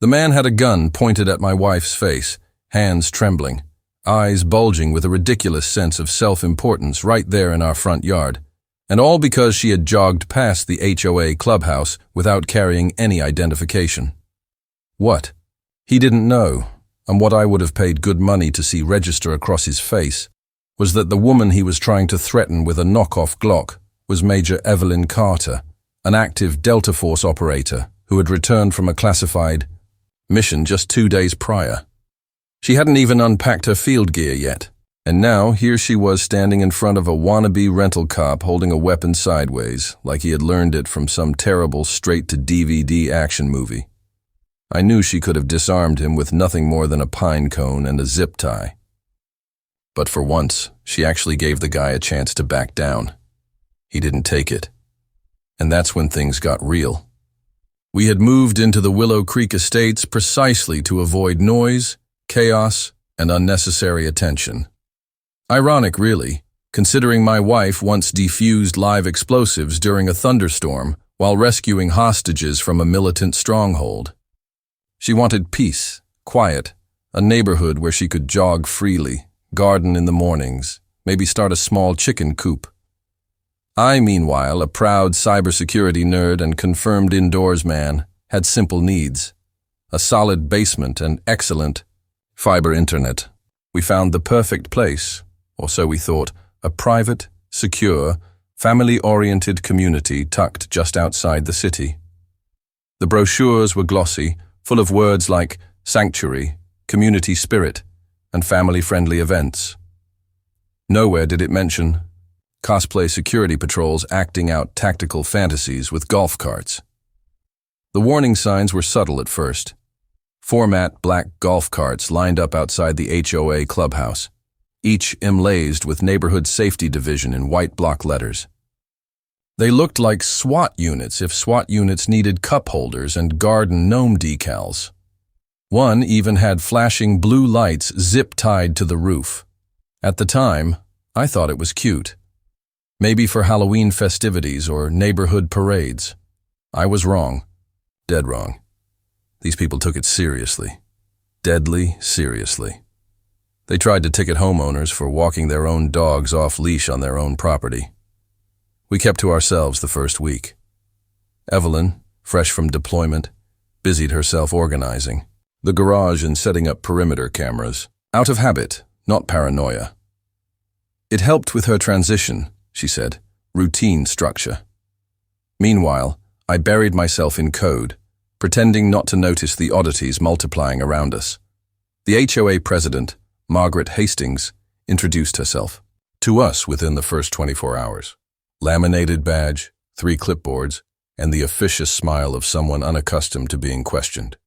The man had a gun pointed at my wife's face, hands trembling, eyes bulging with a ridiculous sense of self-importance right there in our front yard, and all because she had jogged past the HOA clubhouse without carrying any identification. What? He didn't know, and what I would have paid good money to see register across his face, was that the woman he was trying to threaten with a knockoff Glock was Major Evelyn Carter, an active Delta Force operator who had returned from a classified mission just 2 days prior. She hadn't even unpacked her field gear yet, and now here she was standing in front of a wannabe rental cop holding a weapon sideways, like he had learned it from some terrible straight-to-DVD action movie. I knew she could have disarmed him with nothing more than a pine cone and a zip tie. But for once, she actually gave the guy a chance to back down. He didn't take it. And that's when things got real. We had moved into the Willow Creek Estates precisely to avoid noise, chaos, and unnecessary attention. Ironic, really, considering my wife once defused live explosives during a thunderstorm while rescuing hostages from a militant stronghold. She wanted peace, quiet, a neighborhood where she could jog freely, garden in the mornings, maybe start a small chicken coop. I, meanwhile, a proud cybersecurity nerd and confirmed indoors man, had simple needs. A solid basement and excellent fiber internet. We found the perfect place, or so we thought, a private, secure, family-oriented community tucked just outside the city. The brochures were glossy, full of words like sanctuary, community spirit, and family-friendly events. Nowhere did it mention cosplay security patrols acting out tactical fantasies with golf carts. The warning signs were subtle at first. 4 matte black golf carts lined up outside the HOA clubhouse, each emblazoned with Neighborhood Safety Division in white block letters. They looked like SWAT units if SWAT units needed cup holders and garden gnome decals. One even had flashing blue lights zip-tied to the roof. At the time, I thought it was cute. Maybe for Halloween festivities or neighborhood parades. I was wrong. Dead wrong. These people took it seriously. Deadly seriously. They tried to ticket homeowners for walking their own dogs off-leash on their own property. We kept to ourselves the first week. Evelyn, fresh from deployment, busied herself organizing the garage and setting up perimeter cameras, out of habit, not paranoia. It helped with her transition, she said, routine structure. Meanwhile, I buried myself in code, pretending not to notice the oddities multiplying around us. The HOA president, Margaret Hastings, introduced herself to us within the first 24 hours. Laminated badge, 3 clipboards, and the officious smile of someone unaccustomed to being questioned.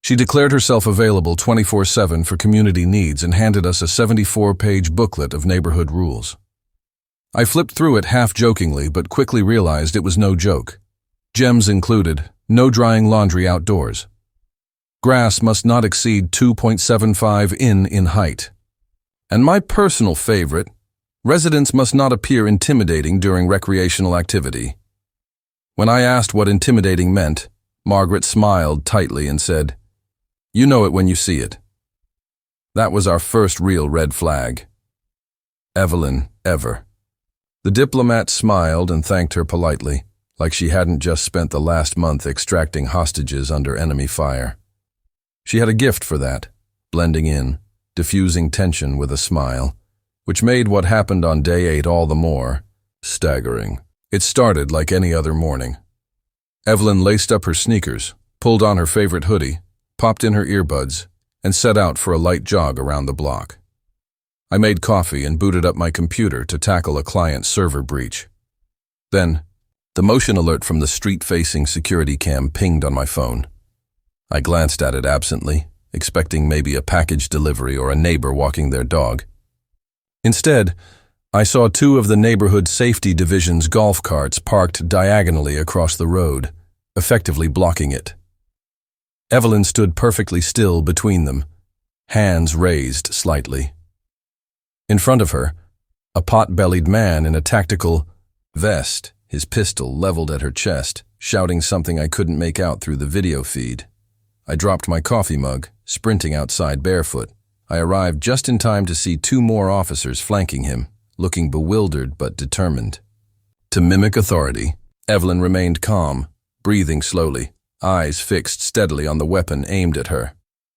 She declared herself available 24/7 for community needs and handed us a 74-page booklet of neighborhood rules. I flipped through it half-jokingly but quickly realized it was no joke. Gems included, no drying laundry outdoors. Grass must not exceed 2.75 in height. And my personal favorite, residents must not appear intimidating during recreational activity. When I asked what intimidating meant, Margaret smiled tightly and said, "You know it when you see it." That was our first real red flag. Evelyn, ever. The diplomat smiled and thanked her politely, like she hadn't just spent the last month extracting hostages under enemy fire. She had a gift for that, blending in, diffusing tension with a smile, which made what happened on day 8 all the more staggering. It started like any other morning. Evelyn laced up her sneakers, pulled on her favorite hoodie, popped in her earbuds, and set out for a light jog around the block. I made coffee and booted up my computer to tackle a client server breach. Then, the motion alert from the street-facing security cam pinged on my phone. I glanced at it absently, expecting maybe a package delivery or a neighbor walking their dog. Instead, I saw 2 of the Neighborhood Safety Division's golf carts parked diagonally across the road, effectively blocking it. Evelyn stood perfectly still between them, hands raised slightly. In front of her, a pot-bellied man in a tactical vest, his pistol leveled at her chest, shouting something I couldn't make out through the video feed. I dropped my coffee mug, sprinting outside barefoot. I arrived just in time to see 2 more officers flanking him, looking bewildered but determined. To mimic authority, Evelyn remained calm, breathing slowly, eyes fixed steadily on the weapon aimed at her.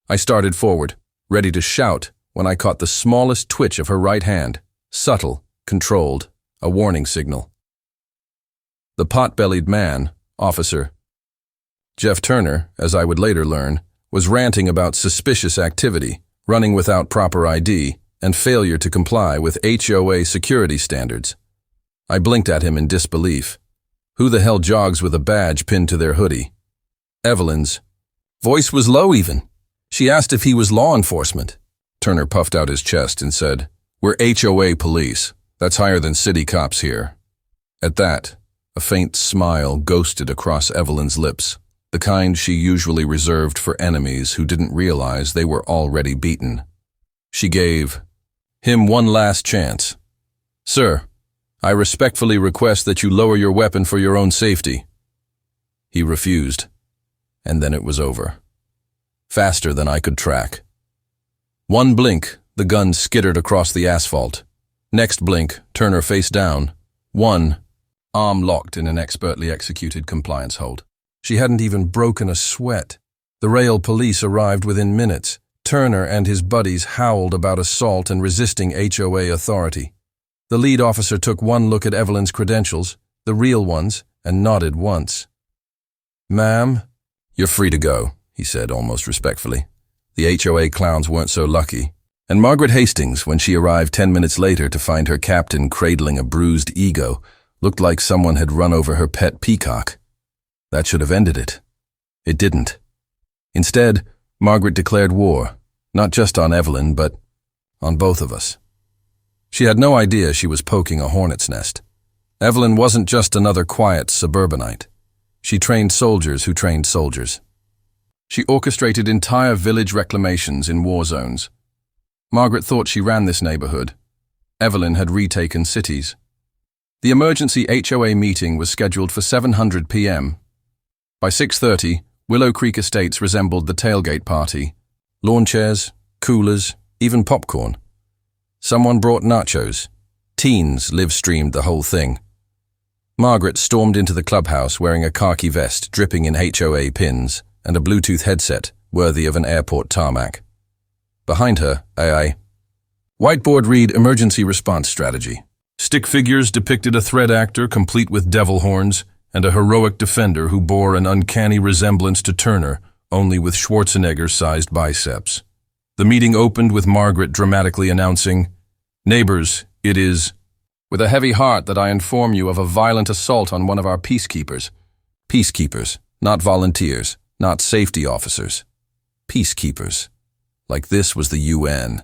I started forward, ready to shout, when I caught the smallest twitch of her right hand, subtle, controlled, a warning signal. The pot-bellied man, Officer Jeff Turner, as I would later learn, was ranting about suspicious activity, running without proper ID, and failure to comply with HOA security standards. I blinked at him in disbelief. Who the hell jogs with a badge pinned to their hoodie? Evelyn's voice was low even. She asked if he was law enforcement. Turner puffed out his chest and said, "We're HOA police. That's higher than city cops here." At that, a faint smile ghosted across Evelyn's lips, the kind she usually reserved for enemies who didn't realize they were already beaten. She gave him one last chance. "Sir, I respectfully request that you lower your weapon for your own safety." He refused, and then it was over. Faster than I could track. One blink, the gun skittered across the asphalt. Next blink, Turner face down. One, arm locked in an expertly executed compliance hold. She hadn't even broken a sweat. The rail police arrived within minutes. Turner and his buddies howled about assault and resisting HOA authority. The lead officer took one look at Evelyn's credentials, the real ones, and nodded once. "Ma'am, you're free to go," he said almost respectfully. The HOA clowns weren't so lucky. And Margaret Hastings, when she arrived 10 minutes later to find her captain cradling a bruised ego, looked like someone had run over her pet peacock. That should have ended it. It didn't. Instead, Margaret declared war, not just on Evelyn, but on both of us. She had no idea she was poking a hornet's nest. Evelyn wasn't just another quiet suburbanite. She trained soldiers who trained soldiers. She orchestrated entire village reclamations in war zones. Margaret thought she ran this neighborhood. Evelyn had retaken cities. The emergency HOA meeting was scheduled for 7:00 p.m. By 6:30, Willow Creek Estates resembled the tailgate party. Lawn chairs, coolers, even popcorn. Someone brought nachos. Teens live-streamed the whole thing. Margaret stormed into the clubhouse wearing a khaki vest dripping in HOA pins and a Bluetooth headset worthy of an airport tarmac. Behind her, AI. Whiteboard read Emergency Response Strategy. Stick figures depicted a threat actor complete with devil horns and a heroic defender who bore an uncanny resemblance to Turner, only with Schwarzenegger-sized biceps. The meeting opened with Margaret dramatically announcing, "Neighbors, it is with a heavy heart that I inform you of a violent assault on one of our peacekeepers." Peacekeepers, not volunteers, not safety officers. Peacekeepers. Like this was the UN.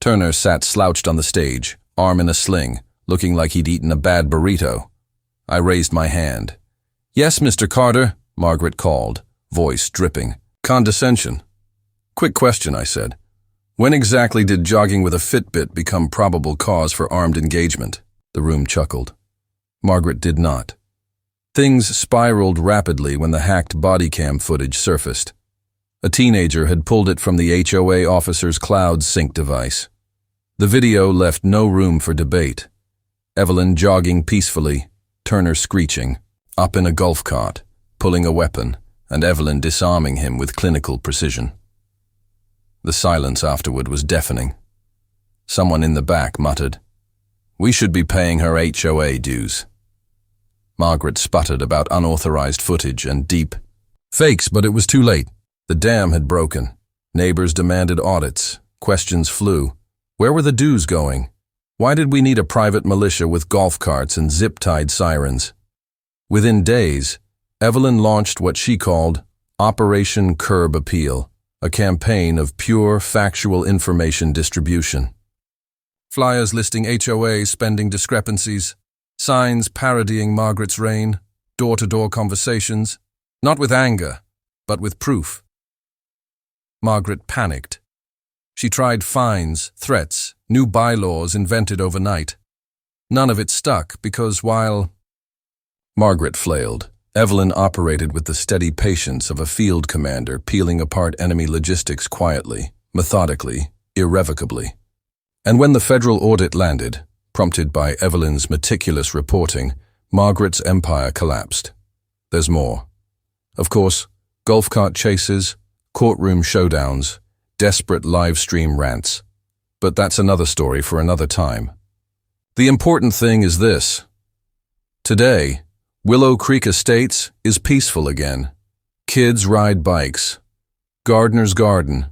Turner sat slouched on the stage, arm in a sling, looking like he'd eaten a bad burrito. I raised my hand. "Yes, Mr. Carter," Margaret called, voice dripping. "Condescension." "Quick question," I said. "When exactly did jogging with a Fitbit become probable cause for armed engagement?" The room chuckled. Margaret did not. Things spiraled rapidly when the hacked body cam footage surfaced. A teenager had pulled it from the HOA officer's cloud sync device. The video left no room for debate. Evelyn jogging peacefully, Turner screeching, up in a golf cart, pulling a weapon, and Evelyn disarming him with clinical precision. The silence afterward was deafening. Someone in the back muttered, "We should be paying her HOA dues." Margaret sputtered about unauthorized footage and deep fakes, but it was too late. The dam had broken. Neighbors demanded audits. Questions flew. Where were the dues going? Why did we need a private militia with golf carts and zip-tied sirens? Within days, Evelyn launched what she called Operation Curb Appeal, a campaign of pure, factual information distribution. Flyers listing HOA spending discrepancies, signs parodying Margaret's reign, door-to-door conversations, not with anger, but with proof. Margaret panicked. She tried fines, threats, new bylaws invented overnight. None of it stuck because while Margaret flailed, Evelyn operated with the steady patience of a field commander peeling apart enemy logistics quietly, methodically, irrevocably. And when the federal audit landed, prompted by Evelyn's meticulous reporting, Margaret's empire collapsed. There's more. Of course, golf cart chases, courtroom showdowns, desperate live stream rants. But that's another story for another time. The important thing is this. Today, Willow Creek Estates is peaceful again. Kids ride bikes. Gardeners garden.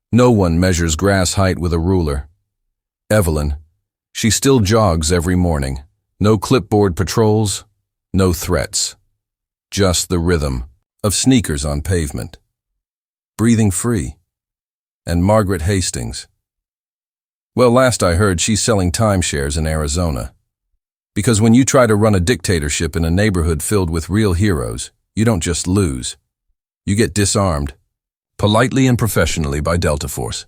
No one measures grass height with a ruler. Evelyn, she still jogs every morning. No clipboard patrols, no threats. Just the rhythm of sneakers on pavement. Breathing free. And Margaret Hastings. Well, last I heard, she's selling timeshares in Arizona. Because when you try to run a dictatorship in a neighborhood filled with real heroes, you don't just lose. You get disarmed, politely and professionally by Delta Force.